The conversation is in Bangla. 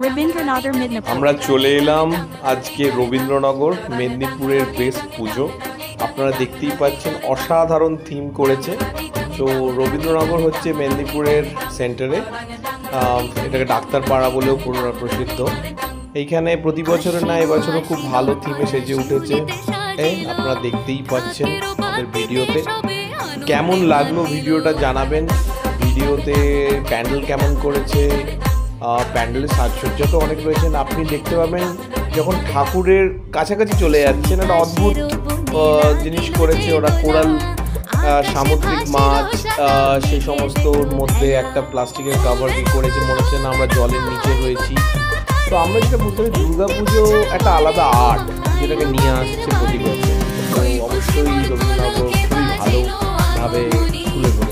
রবীন্দ্রনগর মেদিনীপুর। আমরা চলে এলাম আজকে রবীন্দ্রনগর মেদিনীপুরের বেস্ট পুজো। আপনারা দেখতেই পাচ্ছেন অসাধারণ থিম করেছে। তো রবীন্দ্রনগর হচ্ছে মেদিনীপুরের সেন্টারে, এটাকে ডাক্তারপাড়া বলেও প্রসিদ্ধ। এইখানে প্রতি বছরের না এবছরও খুব ভালো থিমে সেজে উঠেছে। আপনারা দেখতেই পাচ্ছেন আমাদের ভিডিওতে। কেমন লাগলো ভিডিওটা জানাবেন। ভিডিওতে প্যান্ডেল কেমন করেছে, প্যান্ডেলের সাজসজ্জা তো অনেক রয়েছেন। আপনি দেখতে পাবেন যখন ঠাকুরের কাছাকাছি চলে যাচ্ছেন, একটা অদ্ভুত জিনিস করেছে ওরা। কোরাল, সামুদ্রিক মাছ, সেই সমস্তর মধ্যে একটা প্লাস্টিকের কাভার করেছে, মনে হচ্ছে না আমরা জলের নিচে রয়েছি। তো আমরা যেটা বুঝতে পারি দুর্গাপুজো একটা আলাদা আর্ট যেটাকে নিয়ে আসছে প্রতি বছর। তো অবশ্যই রবীন্দ্রনগর খুবই ভালোভাবে তুলে ধরে।